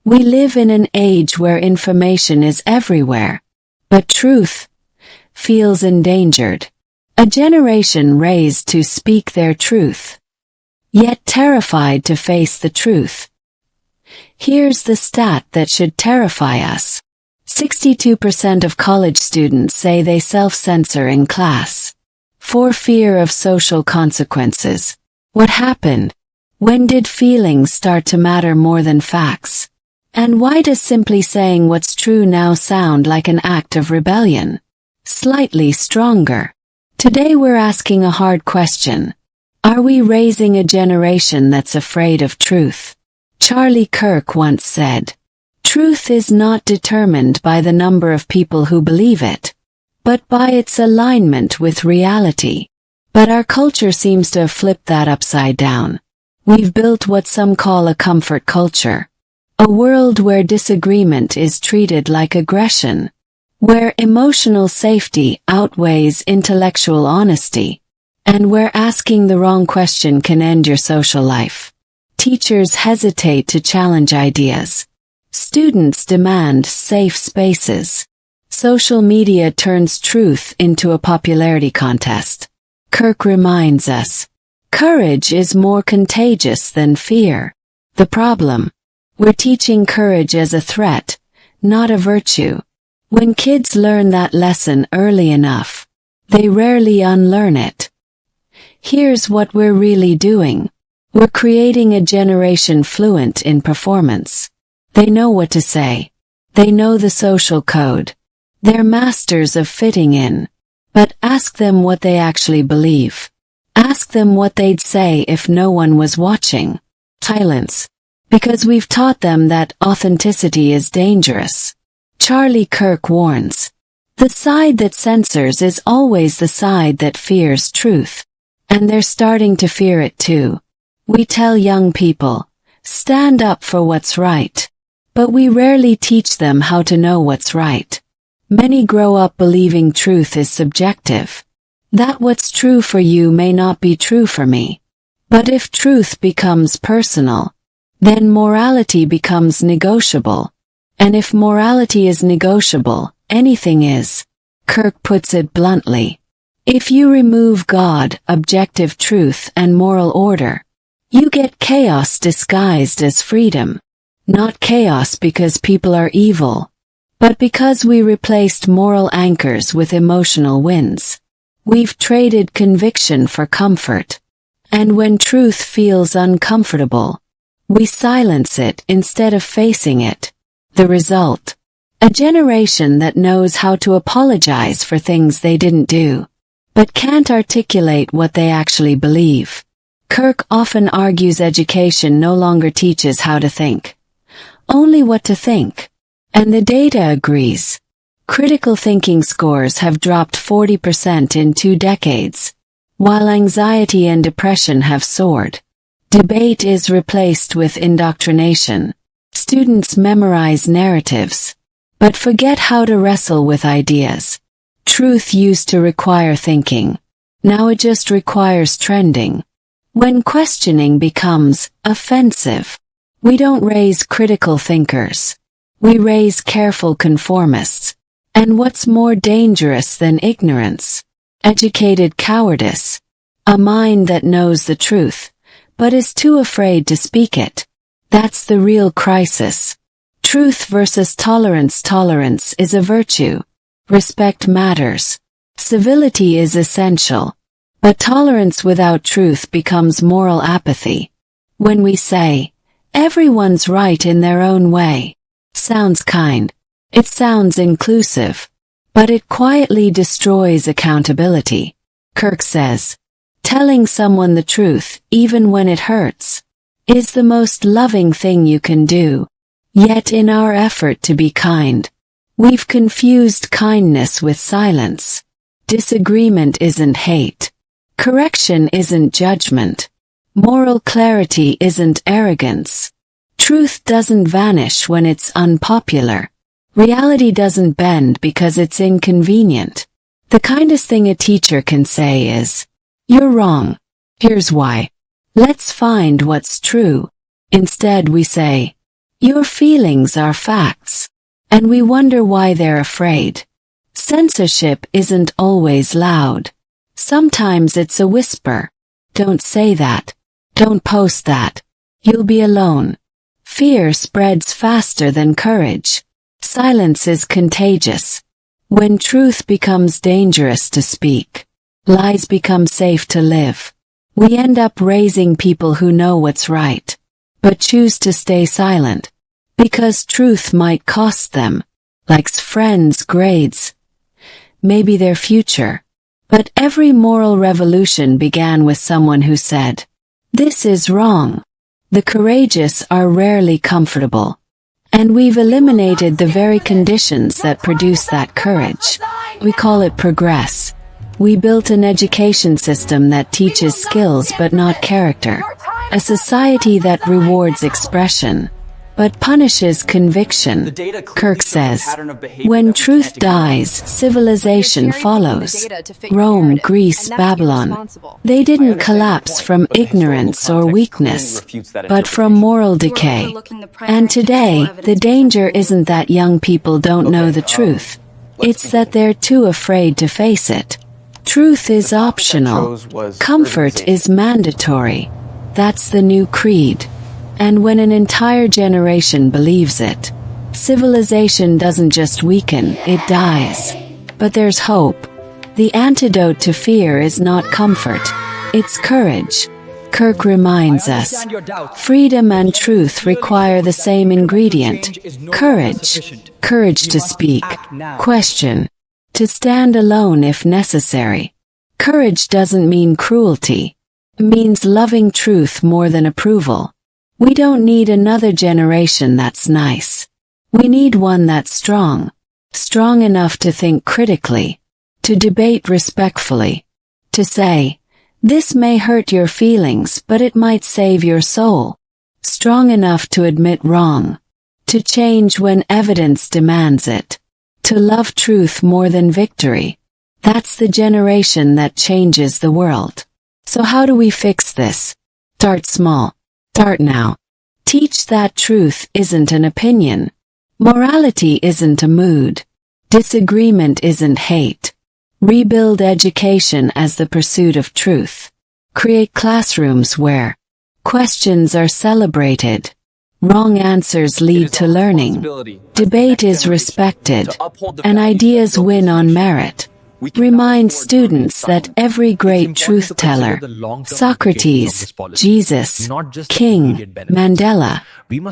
We live in an age where information is everywhere, but truth feels endangered. A generation raised to speak their truth, yet terrified to face the truth. Here's the stat that should terrify us. 62% of college students say they self-censor in class, for fear of social consequences. What happened? When did feelings start to matter more than facts? And why does simply saying what's true now sound like an act of rebellion? Slightly stronger. Today we're asking a hard question. Are we raising a generation that's afraid of truth? Charlie Kirk once said, "Truth is not determined by the number of people who believe it, but by its alignment with reality." But our culture seems to have flipped that upside down. We've built what some call a comfort culture. A world where disagreement is treated like aggression, where emotional safety outweighs intellectual honesty, and where asking the wrong question can end your social life. Teachers hesitate to challenge ideas. Students demand safe spaces. Social media turns truth into a popularity contest. Kirk reminds us, courage is more contagious than fear. The problem? We're teaching courage as a threat, not a virtue. When kids learn that lesson early enough, they rarely unlearn it. Here's what we're really doing. We're creating a generation fluent in performance. They know what to say. They know the social code. They're masters of fitting in. But ask them what they actually believe. Ask them what they'd say if no one was watching. Silence. Because we've taught them that authenticity is dangerous. Charlie Kirk warns, the side that censors is always the side that fears truth. And they're starting to fear it too. We tell young people, stand up for what's right. But we rarely teach them how to know what's right. Many grow up believing truth is subjective. That what's true for you may not be true for me. But if truth becomes personal, then morality becomes negotiable. And if morality is negotiable, anything is. Kirk puts it bluntly. If you remove God, objective truth, and moral order, you get chaos disguised as freedom. Not chaos because people are evil, but because we replaced moral anchors with emotional winds. We've traded conviction for comfort. And when truth feels uncomfortable, we silence it instead of facing it. The result? A generation that knows how to apologize for things they didn't do, but can't articulate what they actually believe. Kirk often argues education no longer teaches how to think, only what to think. And the data agrees. Critical thinking scores have dropped 40% in 2 decades, while anxiety and depression have soared. Debate is replaced with indoctrination. Students memorize narratives, but forget how to wrestle with ideas. Truth used to require thinking. Now it just requires trending. When questioning becomes offensive, we don't raise critical thinkers. We raise careful conformists. And what's more dangerous than ignorance? Educated cowardice. A mind that knows the truth, but is too afraid to speak it. That's the real crisis. Truth versus tolerance. Tolerance is a virtue. Respect matters. Civility is essential. But tolerance without truth becomes moral apathy. When we say, everyone's right in their own way, sounds kind. It sounds inclusive. But it quietly destroys accountability. Kirk says, telling someone the truth, even when it hurts, is the most loving thing you can do. Yet in our effort to be kind, we've confused kindness with silence. Disagreement isn't hate. Correction isn't judgment. Moral clarity isn't arrogance. Truth doesn't vanish when it's unpopular. Reality doesn't bend because it's inconvenient. The kindest thing a teacher can say is, "You're wrong. Here's why. Let's find what's true." Instead we say, Your feelings are facts. And we wonder why they're afraid. Censorship isn't always loud. Sometimes it's a whisper. Don't say that. Don't post that. You'll be alone. Fear spreads faster than courage. Silence is contagious. When truth becomes dangerous to speak, lies become safe to live. We end up raising people who know what's right, but choose to stay silent, because truth might cost them, like friends, grades, maybe their future. But every moral revolution began with someone who said, "This is wrong." The courageous are rarely comfortable. And we've eliminated the very conditions that produce that courage. We call it progress. We built an education system that teaches skills but not character. A society that rewards expression, but punishes conviction. Kirk says, when truth dies, civilization follows. Rome, Greece, Babylon. They didn't collapse from ignorance or weakness, but from moral decay. And today, the danger isn't that young people don't know the truth. It's that they're too afraid to face it. Truth is optional. Comfort is mandatory. That's the new creed. And when an entire generation believes it, civilization doesn't just weaken, it dies. But there's hope. The antidote to fear is not comfort, it's courage. Kirk reminds us, freedom and truth require the same ingredient, courage. Courage to speak, question, to stand alone if necessary. Courage doesn't mean cruelty. It means loving truth more than approval. We don't need another generation that's nice. We need one that's strong. Strong enough to think critically, to debate respectfully, to say, this may hurt your feelings but it might save your soul. Strong enough to admit wrong, to change when evidence demands it, to love truth more than victory. That's the generation that changes the world. So how do we fix this? Start small. Start now. Teach that truth isn't an opinion. Morality isn't a mood. Disagreement isn't hate. Rebuild education as the pursuit of truth. Create classrooms where questions are celebrated. Wrong answers lead to learning. Debate is respected. And ideas win on merit. Remind students that every great truth-teller, Socrates, Jesus, King, Mandela,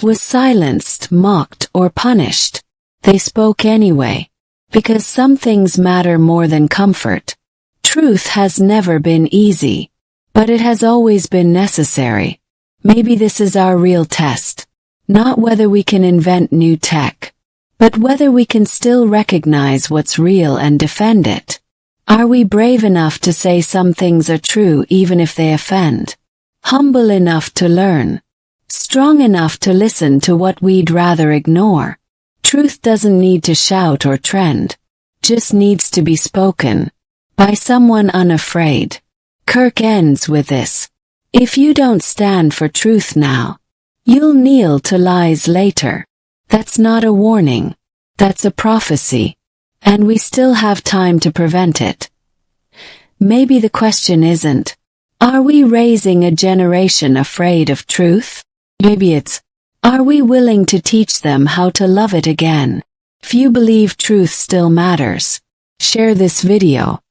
was silenced, mocked, or punished. They spoke anyway, because some things matter more than comfort. Truth has never been easy, but it has always been necessary. Maybe this is our real test. Not whether we can invent new tech, but whether we can still recognize what's real and defend it. Are we brave enough to say some things are true even if they offend? Humble enough to learn? Strong enough to listen to what we'd rather ignore? Truth doesn't need to shout or trend, just needs to be spoken by someone unafraid. Kirk ends with this. If you don't stand for truth now, you'll kneel to lies later. That's not a warning. That's a prophecy. And we still have time to prevent it. Maybe the question isn't, are we raising a generation afraid of truth? Maybe it's, are we willing to teach them how to love it again? If you believe truth still matters, share this video.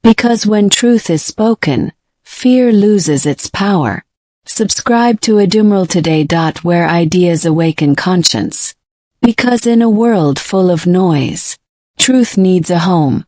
Because when truth is spoken, fear loses its power. Subscribe to Edumoral today. Where ideas awaken conscience. Because in a world full of noise, truth needs a home.